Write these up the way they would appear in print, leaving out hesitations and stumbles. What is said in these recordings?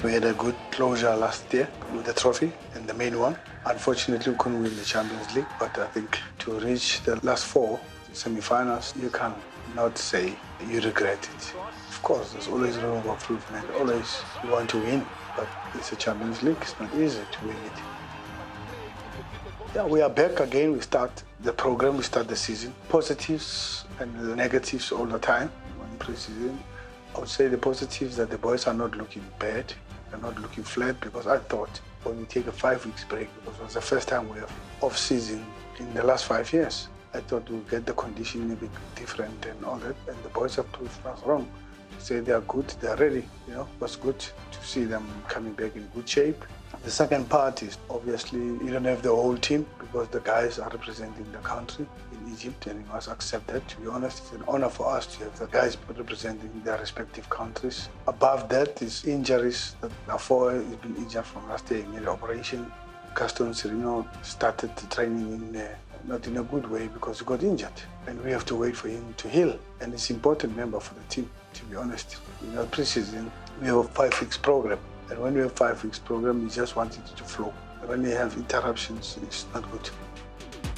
We had a good closure last year with the trophy and the main one. Unfortunately, we couldn't win the Champions League, but I think to reach the last four semi-finals, you can not say you regret it. Of course, there's always room for improvement. Always you want to win, but it's a Champions League. It's not easy to win it. Yeah, we are back again. We start the program, we start the season. Positives and the negatives all the time in pre-season. I would say the positives that the boys are not looking bad. They're not looking flat, because I thought when we take a 5 weeks break, because it was the first time we have off-season in the last 5 years, I thought we'd get the conditioning a bit different and all that, and the boys have proved us wrong. To say they are good, they are ready. It was good to see them coming back in good shape. The second part is obviously you don't have the whole team, because the guys are representing the country in Egypt, and you must accept that. To be honest, it's an honor for us to have the guys representing their respective countries. Above that is injuries. Afore has been injured from last year in the operation. Gaston Sirino started the training not in a good way because he got injured, and we have to wait for him to heal. And it's an important member for the team, to be honest. In our pre-season, we have a 5 weeks program. And when we have 5 weeks program, we just want it to flow. When we have interruptions, it's not good.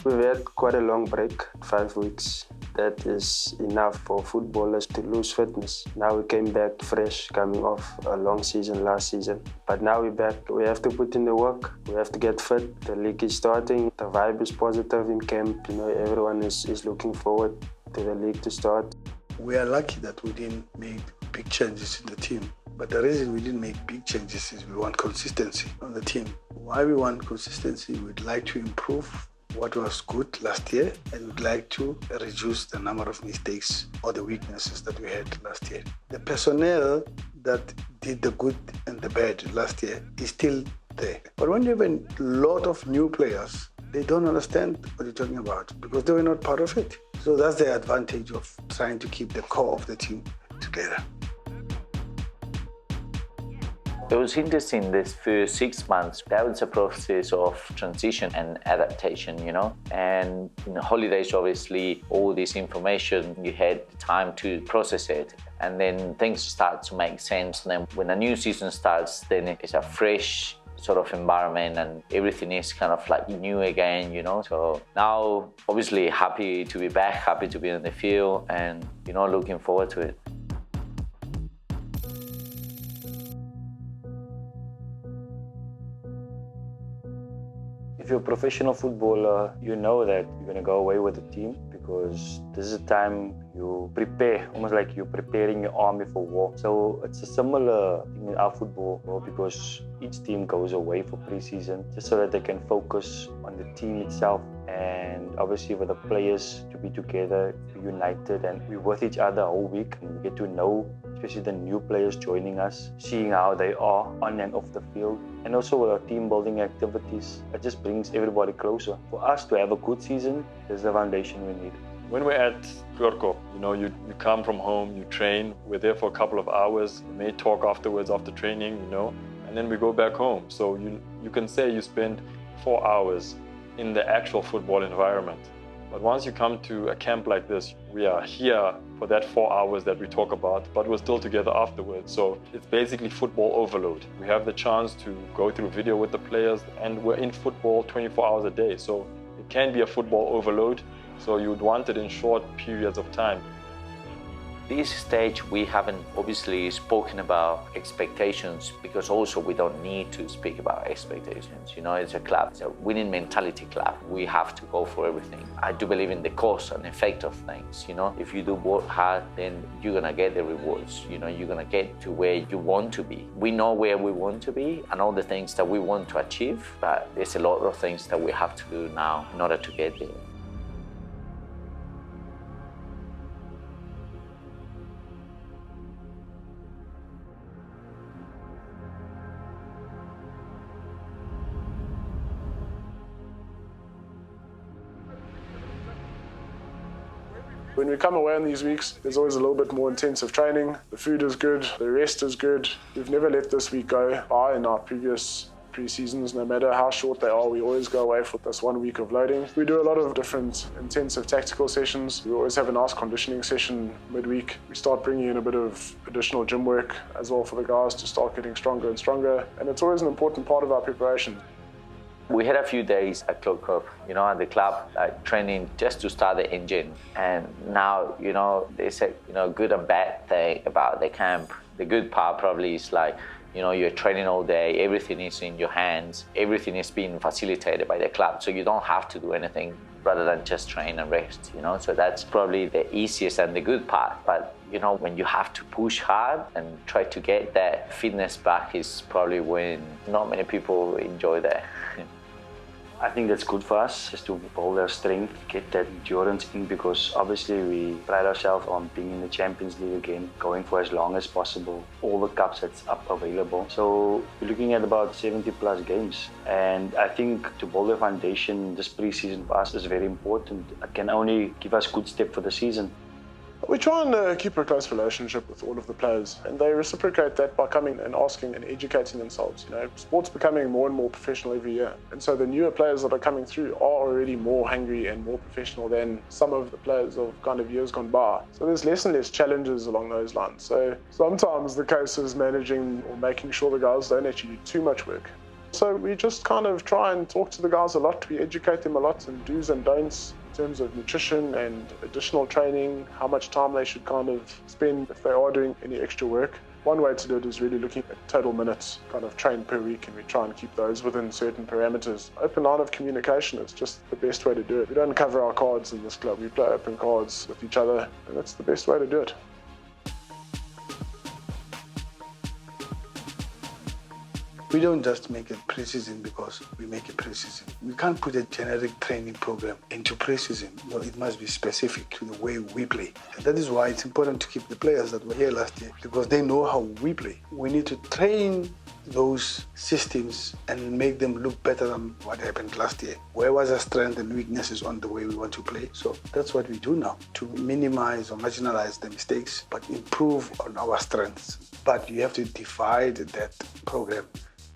We've had quite a long break, 5 weeks. That is enough for footballers to lose fitness. Now we came back fresh, coming off a long season last season. But now we're back. We have to put in the work. We have to get fit. The league is starting. The vibe is positive in camp. Everyone is looking forward to the league to start. We are lucky that we didn't make big changes in the team. But the reason we didn't make big changes is we want consistency on the team. Why we want consistency? We'd like to improve what was good last year, and we'd like to reduce the number of mistakes or the weaknesses that we had last year. The personnel that did the good and the bad last year is still there. But when you have a lot of new players, they don't understand what you're talking about because they were not part of it. So that's the advantage of trying to keep the core of the team together. It was interesting this first 6 months. That was a process of transition and adaptation, And in the holidays, obviously, all this information, you had time to process it. And then things start to make sense. And then when a new season starts, then it's a fresh sort of environment and everything is kind of like new again, So now, obviously, happy to be back, happy to be on the field and, looking forward to it. If you're a professional footballer, you know that you're going to go away with the team because this is a time you prepare, almost like you're preparing your army for war. So it's a similar thing in our football because each team goes away for pre-season just so that they can focus on the team itself and obviously for the players to be together, be united, and we're with each other all week and we get to know, especially the new players joining us, seeing how they are on and off the field. And also with our team building activities, it just brings everybody closer. For us to have a good season, there's the foundation we need. When we're at Gorko, you come from home, you train, we're there for a couple of hours, we may talk afterwards after training, and then we go back home. So you can say you spend 4 hours in the actual football environment. But once you come to a camp like this, we are here for that 4 hours that we talk about, but we're still together afterwards. So it's basically football overload. We have the chance to go through video with the players and we're in football 24 hours a day. So it can be a football overload. So you would want it in short periods of time. This stage, we haven't obviously spoken about expectations because also we don't need to speak about expectations. It's a club, it's a winning mentality club. We have to go for everything. I do believe in the cause and effect of things. If you do work hard, then you're gonna get the rewards. You're gonna get to where you want to be. We know where we want to be and all the things that we want to achieve, but there's a lot of things that we have to do now in order to get there. When we come away on these weeks, there's always a little bit more intensive training. The food is good, the rest is good. We've never let this week go by in our previous pre-seasons. No matter how short they are, we always go away for this 1 week of loading. We do a lot of different intensive tactical sessions. We always have a nice conditioning session midweek. We start bringing in a bit of additional gym work as well for the guys to start getting stronger and stronger. And it's always an important part of our preparation. We had a few days at Cloak, at the club, training just to start the engine. And now, they said, good and bad thing about the camp. The good part probably is like, you're training all day, everything is in your hands, everything is being facilitated by the club, so you don't have to do anything rather than just train and rest, So that's probably the easiest and the good part. But, when you have to push hard and try to get that fitness back is probably when not many people enjoy that. I think that's good for us, is to build our strength, get that endurance in, because obviously we pride ourselves on being in the Champions League again, going for as long as possible, all the cups that's up available. So we're looking at about 70 plus games. And I think to build a foundation this pre-season for us is very important. It can only give us good step for the season. We try and keep a close relationship with all of the players, and they reciprocate that by coming and asking and educating themselves. Sport's becoming more and more professional every year, and so the newer players that are coming through are already more hungry and more professional than some of the players of kind of years gone by. So there's less and less challenges along those lines. So sometimes the case is managing or making sure the guys don't actually do too much work. So we just kind of try and talk to the guys a lot. We educate them a lot in do's and don'ts in terms of nutrition and additional training, how much time they should kind of spend if they are doing any extra work. One way to do it is really looking at total minutes kind of trained per week, and we try and keep those within certain parameters. Open line of communication is just the best way to do it. We don't cover our cards in this club. We play open cards with each other, and that's the best way to do it. We don't just make a pre-season because we make a pre-season. We can't put a generic training program into pre-season. No, it must be specific to the way we play. And that is why it's important to keep the players that were here last year, because they know how we play. We need to train those systems and make them look better than what happened last year. Where was our strength and weaknesses on the way we want to play? So that's what we do now, to minimize or marginalize the mistakes, but improve on our strengths. But you have to divide that program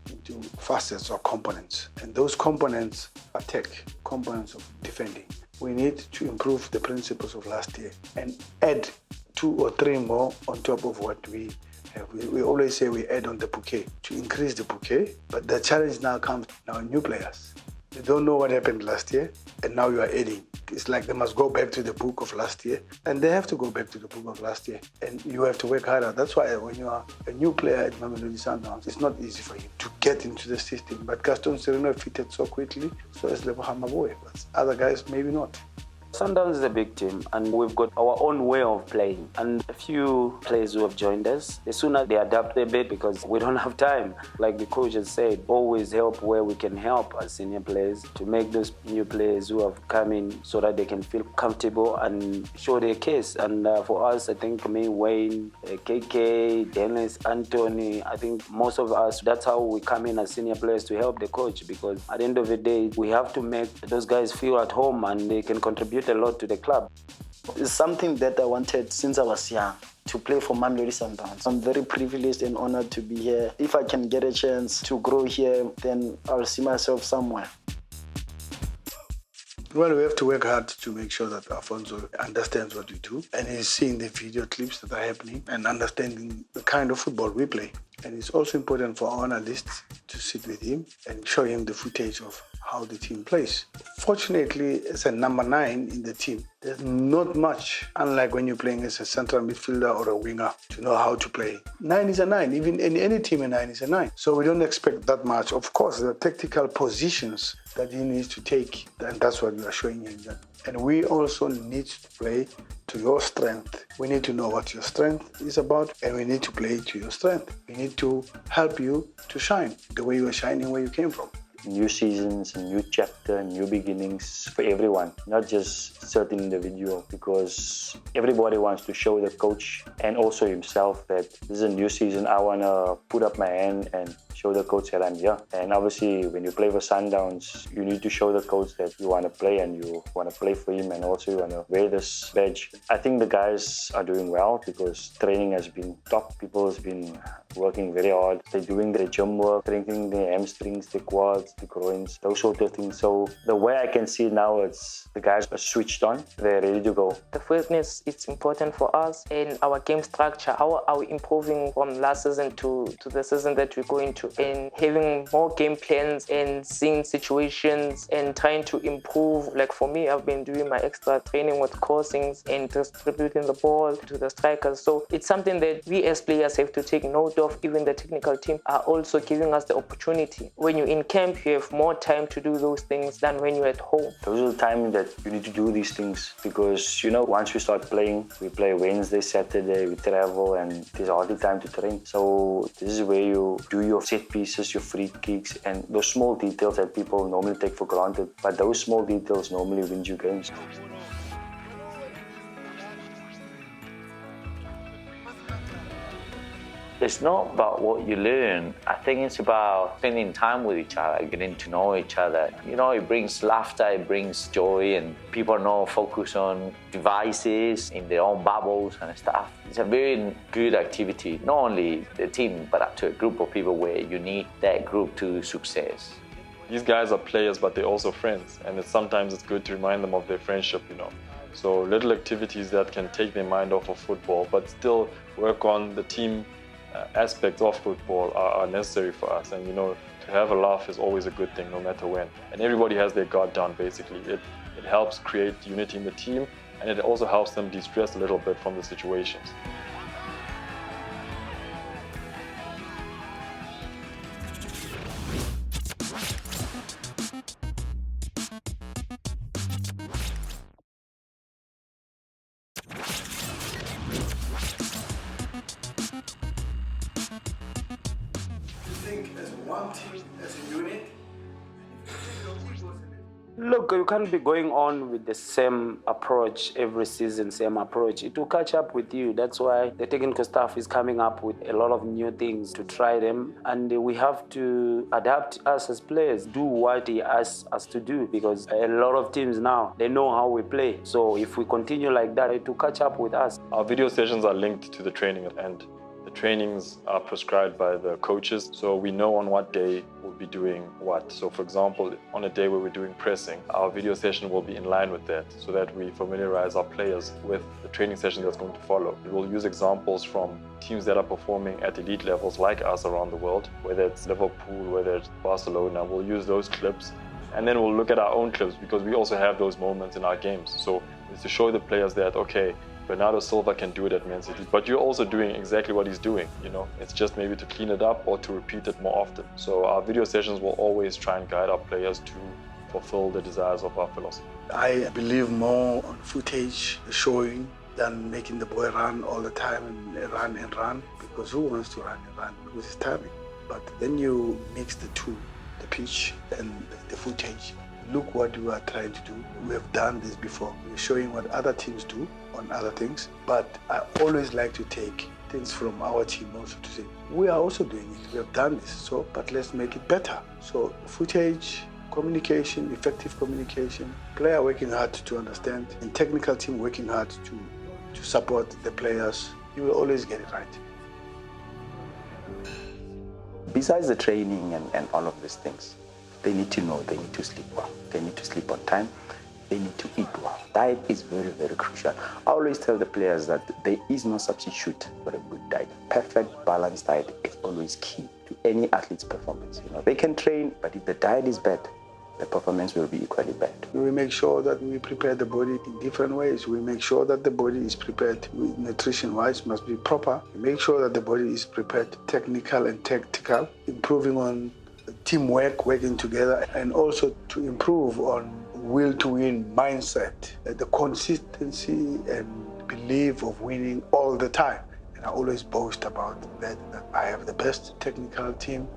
into facets or components, and those components are tech, components of defending. We need to improve the principles of last year and add 2 or 3 more on top of what we have. We always say we add on the bouquet to increase the bouquet, but the challenge now comes now new players. They don't know what happened last year, and now you are adding. It's like they must go back to the book of last year, and they have to go back to the book of last year, and you have to work harder. That's why when you are a new player at Mamelodi Sundowns, it's not easy for you to get into the system. But Gaston Sereno fitted so quickly, so is Lebohang Maboe, but other guys maybe not. Sundowns is a big team, and we've got our own way of playing. And a few players who have joined us, the sooner they adapt a bit, because we don't have time. Like the coach has said, always help where we can help as senior players to make those new players who have come in so that they can feel comfortable and show their case. And for us, I think me, Wayne, KK, Dennis, Anthony, I think most of us, that's how we come in as senior players to help the coach, because at the end of the day, we have to make those guys feel at home and they can contribute a lot to the club. It's something that I wanted since I was young, to play for Mamelodi Sundowns. I'm very privileged and honored to be here. If I can get a chance to grow here, then I'll see myself somewhere. Well, we have to work hard to make sure that Alfonso understands what we do, and he's seeing the video clips that are happening and understanding the kind of football we play. And it's also important for our analysts to sit with him and show him the footage of how the team plays. Fortunately, as a number 9 in the team, there's not much, unlike when you're playing as a central midfielder or a winger, to know how to play. 9 is a 9, even in any team a 9 is a 9. So we don't expect that much. Of course, there are tactical positions that he needs to take, and that's what we are showing him. And we also need to play to your strength. We need to know what your strength is about, and we need to play to your strength. We need to help you to shine the way you are shining where you came from. New seasons, a new chapter, new beginnings for everyone, not just certain individual, because everybody wants to show the coach and also himself that this is a new season. I want to put up my hand and show the coach that I'm here. And obviously, when you play for Sundowns, you need to show the coach that you want to play and you want to play for him, and also you want to wear this badge. I think the guys are doing well because training has been top. People have been working very hard. They're doing their gym work, strengthening their hamstrings, their quads, the groins, those sort of things. So the way I can see it now, it's the guys are switched on. They're ready to go. The fitness, it's important for us, and our game structure. How are we improving from last season to the season that we're going to, and having more game plans and seeing situations and trying to improve. Like for me, I've been doing my extra training with crossings and distributing the ball to the strikers. So it's something that we as players have to take note of. Even the technical team are also giving us the opportunity. When you're in camp, you have more time to do those things than when you're at home. Those are the time that you need to do these things because, you know, once we start playing, we play Wednesday, Saturday, we travel, and there's hardly time to train. So this is where you do your set pieces, your free kicks, and those small details that people normally take for granted. But those small details normally win you games. It's not about what you learn. I think it's about spending time with each other, getting to know each other. You know, it brings laughter, it brings joy, and people are not focused on devices in their own bubbles and stuff. It's a very good activity, not only the team, but up to a group of people where you need that group to success. These guys are players, but they're also friends, and sometimes it's good to remind them of their friendship, you know. So little activities that can take their mind off of football, but still work on the team aspects of football are necessary for us. And you know, to have a laugh is always a good thing, no matter when. And everybody has their guard down, basically. It helps create unity in the team, and it also helps them de-stress a little bit from the situations. As one team, as a unit. Look, you can't be going on with the same approach every season, same approach. It will catch up with you. That's why the technical staff is coming up with a lot of new things to try them. And we have to adapt us as players, do what he asks us to do, because a lot of teams now, they know how we play. So if we continue like that, it will catch up with us. Our video sessions are linked to the training, and the trainings are prescribed by the coaches, so we know on what day we'll be doing what. So for example, on a day where we're doing pressing, our video session will be in line with that, so that we familiarize our players with the training session that's going to follow. We will use examples from teams that are performing at elite levels like us around the world, whether it's Liverpool, whether it's Barcelona. We'll use those clips, and then we'll look at our own clips, because we also have those moments in our games. So it's to show the players that, okay, Bernardo Silva can do it at Man City, but you're also doing exactly what he's doing, you know. It's just maybe to clean it up or to repeat it more often. So our video sessions will always try and guide our players to fulfill the desires of our philosophy. I believe more on footage showing than making the boy run all the time and run, because who wants to run and run? Because it's tiring. But then you mix the two, the pitch and the footage. Look what we are trying to do. We have done this before. We're showing what other teams do on other things, but I always like to take things from our team also to say, we are also doing it. We have done this, so but let's make it better. So footage, communication, effective communication, player working hard to understand, and technical team working hard to support the players. You will always get it right. Besides the training and all of these things, they need to know they need to sleep well. They need to sleep on time. They need to eat well. Diet is very, very crucial. I always tell the players that there is no substitute for a good diet. Perfect, balanced diet is always key to any athlete's performance. You know, they can train, but if the diet is bad, the performance will be equally bad. We make sure that we prepare the body in different ways. We make sure that the body is prepared nutrition-wise, must be proper. We make sure that the body is prepared technical and tactical, improving on teamwork, working together, and also to improve on will-to-win mindset, the consistency and belief of winning all the time. And I always boast about that I have the best technical team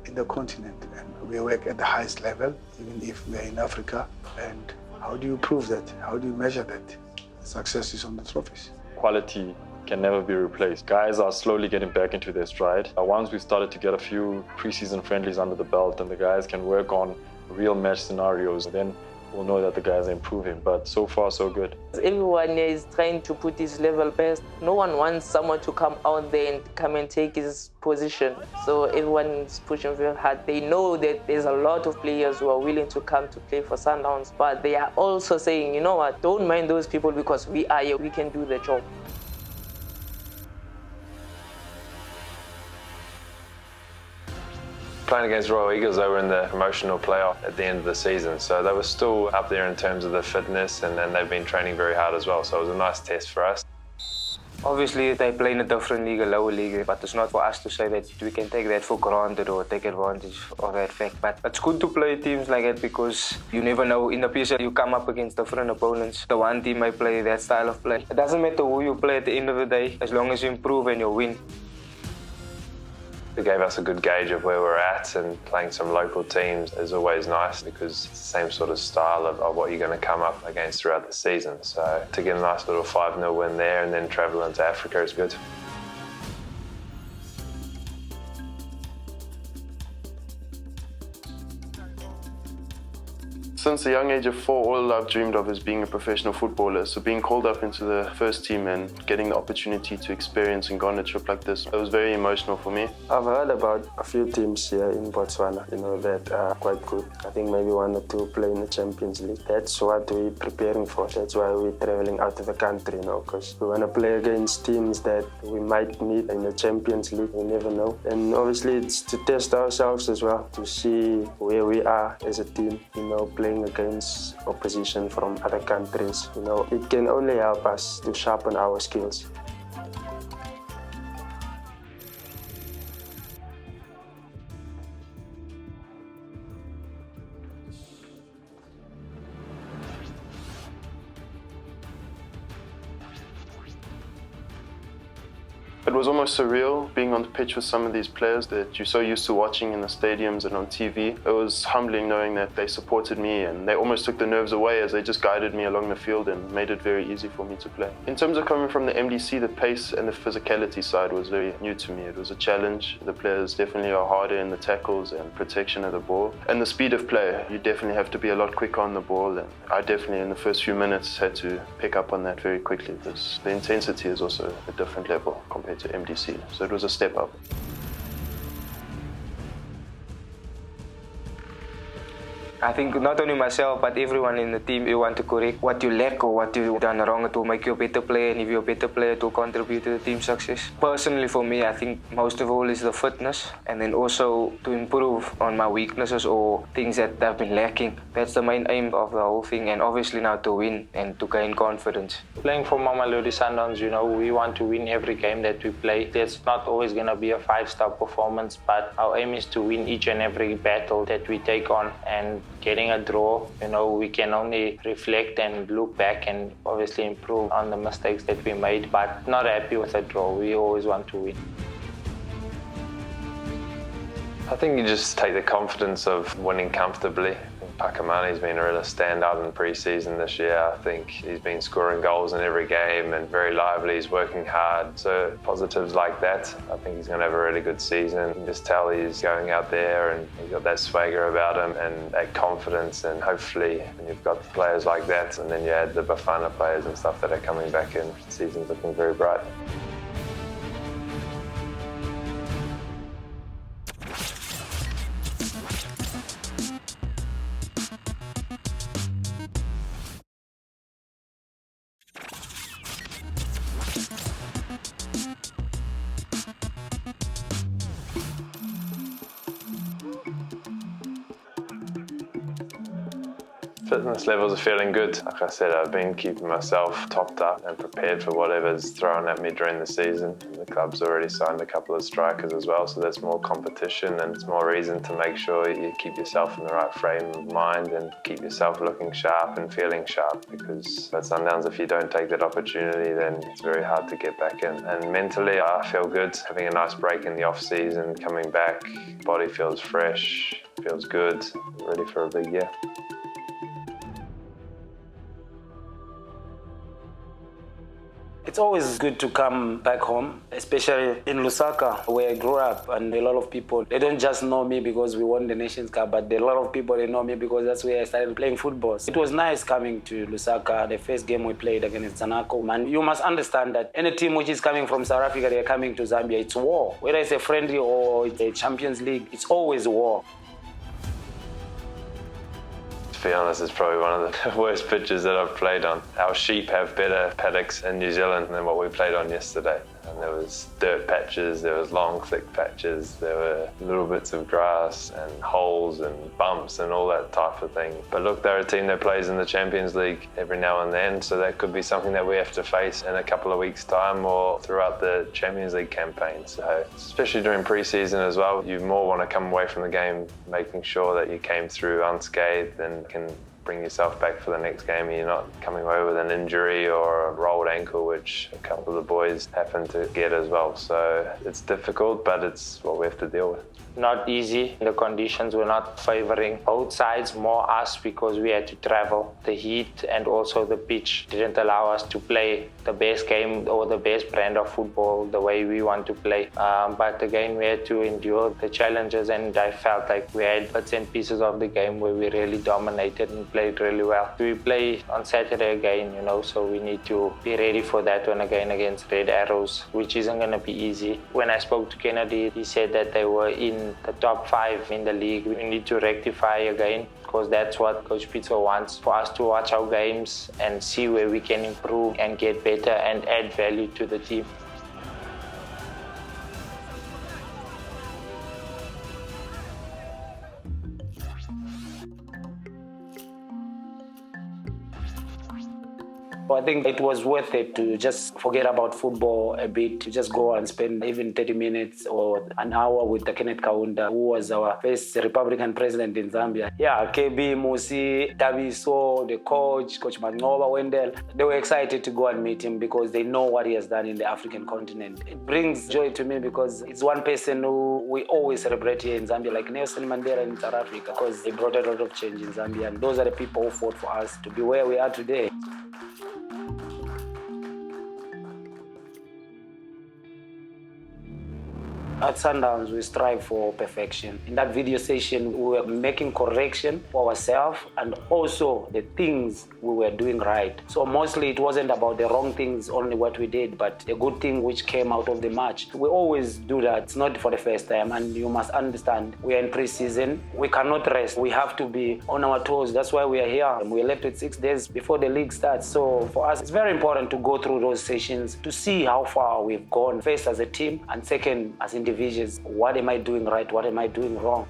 in the continent, and we work at the highest level, even if we are in Africa. And how do you prove that? How do you measure that? Success is on the trophies. Quality can never be replaced. Guys are slowly getting back into their stride. Once we started to get a few preseason friendlies under the belt and the guys can work on real match scenarios, then we'll know that the guys are improving. But so far, so good. Everyone is trying to put his level best. No one wants someone to come out there and come and take his position. So everyone is pushing very hard. They know that there's a lot of players who are willing to come to play for Sundowns, but they are also saying, you know what, don't mind those people because we are here, we can do the job. Playing against Royal Eagles, they were in the promotional playoff at the end of the season, so they were still up there in terms of the fitness, and then they've been training very hard as well, so it was a nice test for us. Obviously, they play in a different league, a lower league, but it's not for us to say that we can take that for granted or take advantage of that fact. But it's good to play teams like that because you never know. In the PSL, you come up against different opponents. The one team may play that style of play. It doesn't matter who you play at the end of the day, as long as you improve and you win. It gave us a good gauge of where we're at, and playing some local teams is always nice because it's the same sort of style of what you're going to come up against throughout the season. So to get a nice little 5-0 win there and then travel into Africa is good. Since the young age of 4, all I've dreamed of is being a professional footballer. So being called up into the first team and getting the opportunity to experience and go on a trip like this, it was very emotional for me. I've heard about a few teams here in Botswana, that are quite good. I think maybe 1 or 2 play in the Champions League. That's what we're preparing for. That's why we're traveling out of the country, because we want to play against teams that we might meet in the Champions League. We never know. And obviously it's to test ourselves as well, to see where we are as a team, playing against opposition from other countries. It can only help us to sharpen our skills. It was almost surreal being on the pitch with some of these players that you're so used to watching in the stadiums and on TV. It was humbling knowing that they supported me and they almost took the nerves away as they just guided me along the field and made it very easy for me to play. In terms of coming from the MDC, the pace and the physicality side was very new to me. It was a challenge. The players definitely are harder in the tackles and protection of the ball. And the speed of play, you definitely have to be a lot quicker on the ball. And I definitely in the first few minutes had to pick up on that very quickly because the intensity is also a different level compared to MDC, so it was a step up. I think not only myself, but everyone in the team, you want to correct what you lack or what you've done wrong. It will make you a better player, and if you're a better player, it will contribute to the team's success. Personally, for me, I think most of all is the fitness, and then also to improve on my weaknesses or things that I've been lacking. That's the main aim of the whole thing, and obviously now to win and to gain confidence. Playing for Mamelodi Sundowns, we want to win every game that we play. It's not always going to be a 5-star performance, but our aim is to win each and every battle that we take on. And getting a draw, we can only reflect and look back and obviously improve on the mistakes that we made, but not happy with a draw. We always want to win. I think you just take the confidence of winning comfortably. Pakamani's been a real standout in pre-season this year. I think he's been scoring goals in every game and very lively. He's working hard. So positives like that, I think he's going to have a really good season. You can just tell he's going out there and he's got that swagger about him and that confidence. And hopefully when you've got players like that and then you add the Bafana players and stuff that are coming back in, the season's looking very bright. Fitness levels are feeling good. Like I said, I've been keeping myself topped up and prepared for whatever's thrown at me during the season. The club's already signed a couple of strikers as well, so there's more competition and it's more reason to make sure you keep yourself in the right frame of mind and keep yourself looking sharp and feeling sharp, because at Sundowns, if you don't take that opportunity, then it's very hard to get back in. And mentally, I feel good. Having a nice break in the off-season, coming back, body feels fresh, feels good, ready for a big year. It's always good to come back home, especially in Lusaka, where I grew up, and a lot of people, they don't just know me because we won the Nations Cup, but a lot of people, they know me because that's where I started playing football. It was nice coming to Lusaka, the first game we played against Zanaco. And you must understand that any team which is coming from South Africa, they're coming to Zambia, it's war. Whether it's a friendly or it's a Champions League, it's always war. To be honest, it's probably one of the worst pitches that I've played on. Our sheep have better paddocks in New Zealand than what we played on yesterday. And there was dirt patches, there was long, thick patches, there were little bits of grass and holes and bumps and all that type of thing. But look, they're a team that plays in the Champions League every now and then, so that could be something that we have to face in a couple of weeks' time or throughout the Champions League campaign. So, especially during pre-season as well, you more want to come away from the game making sure that you came through unscathed and can bring yourself back for the next game and you're not coming away with an injury or a rolled ankle, which a couple of the boys happen to get as well. So it's difficult, but it's what we have to deal with. Not easy. The conditions were not favoring both sides, more us because we had to travel. The heat and also the pitch didn't allow us to play the best game or the best brand of football the way we want to play. But again, we had to endure the challenges, and I felt like we had bits and pieces of the game where we really dominated and played really well. We play on Saturday again, so we need to be ready for that one again against Red Arrows, which isn't going to be easy. When I spoke to Kennedy, he said that they were in the top 5 in the league. We need to rectify again, because that's what Coach Peter wants, for us to watch our games and see where we can improve and get better and add value to the team. I think it was worth it to just forget about football a bit, to just go and spend even 30 minutes or an hour with the Kenneth Kaunda, who was our first Republican president in Zambia. Yeah, KB, Musi, Daviso, the coach, Coach Mangoba, Wendell, they were excited to go and meet him because they know what he has done in the African continent. It brings joy to me because it's one person who we always celebrate here in Zambia, like Nelson Mandela in South Africa, because he brought a lot of change in Zambia. And those are the people who fought for us to be where we are today. At Sundowns, we strive for perfection. In that video session, we were making correction for ourselves and also the things we were doing right. So mostly it wasn't about the wrong things, only what we did, but the good thing which came out of the match. We always do that. It's not for the first time, and you must understand, we are in pre-season. We cannot rest. We have to be on our toes. That's why we are here. We left with 6 days before the league starts. So for us, it's very important to go through those sessions to see how far we've gone, first as a team, and second as individuals. What am I doing right? What am I doing wrong?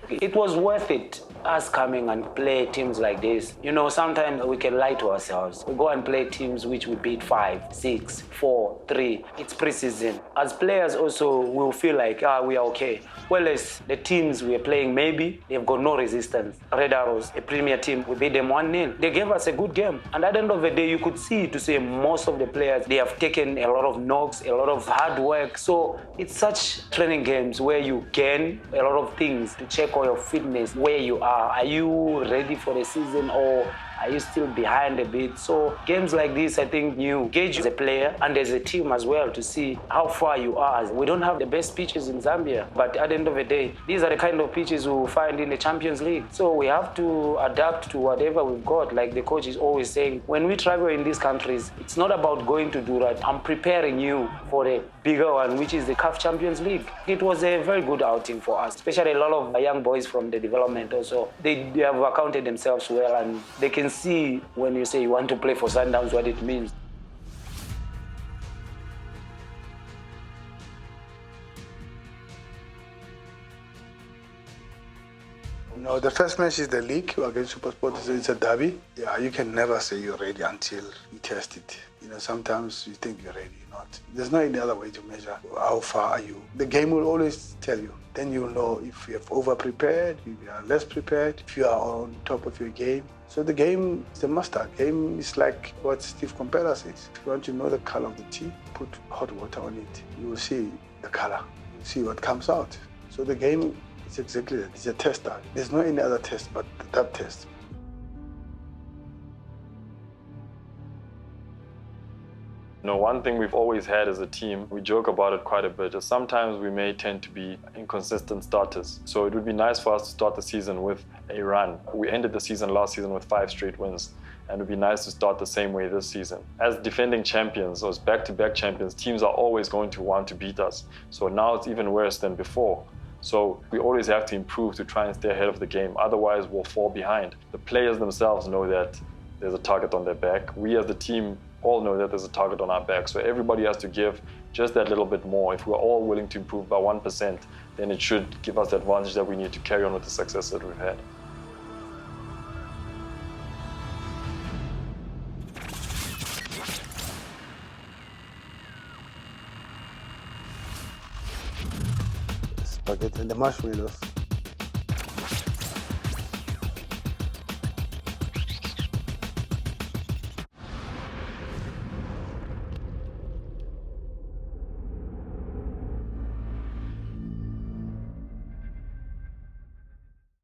It was worth it, us coming and play teams like this. Sometimes we can lie to ourselves. We go and play teams which we beat 5, 6, 4, 3. It's pre-season. As players also, we'll feel like, we are okay. Whereas the teams we are playing, maybe they've got no resistance. Red Arrows, a premier team, we beat them 1-0. They gave us a good game. And at the end of the day, you could see to say most of the players, they have taken a lot of knocks, a lot of hard work. So it's such training games where you gain a lot of things to check on your fitness, where you are. Are you ready for the season, or are you still behind a bit? So games like this, I think you gauge as a player and as a team as well to see how far you are. We don't have the best pitches in Zambia, but at the end of the day, these are the kind of pitches we find in the Champions League. So we have to adapt to whatever we've got. Like the coach is always saying, when we travel in these countries, it's not about going to do that. I'm preparing you for the bigger one, which is the CAF Champions League. It was a very good outing for us, especially a lot of young boys from the development also. They have accounted themselves well, and they can see when you say you want to play for Sundowns what it means. No, the first match is the league against SuperSport. It's a derby. Yeah, you can never say you're ready until you test it. Sometimes you think you're ready, you're not. There's no any other way to measure how far are you. The game will always tell you. Then you'll know if you have over-prepared, if you are less prepared, if you are on top of your game. So the game is the master. Game is like what Steve Compella says. If you want to know the color of the tea, put hot water on it. You will see the color. You'll see what comes out. So the game is exactly that. It's a tester. There's no any other test but that test. You know, one thing we've always had as a team, we joke about it quite a bit, is sometimes we may tend to be inconsistent starters. So it would be nice for us to start the season with a run. We ended the season last season with 5 straight wins, and it would be nice to start the same way this season. As defending champions, or as back-to-back champions, teams are always going to want to beat us. So now it's even worse than before. So we always have to improve to try and stay ahead of the game, otherwise we'll fall behind. The players themselves know that there's a target on their back. We as the team all know that there's a target on our back. So everybody has to give just that little bit more. If we're all willing to improve by 1%, then it should give us the advantage that we need to carry on with the success that we've had. Spaghetti and the marshmallows.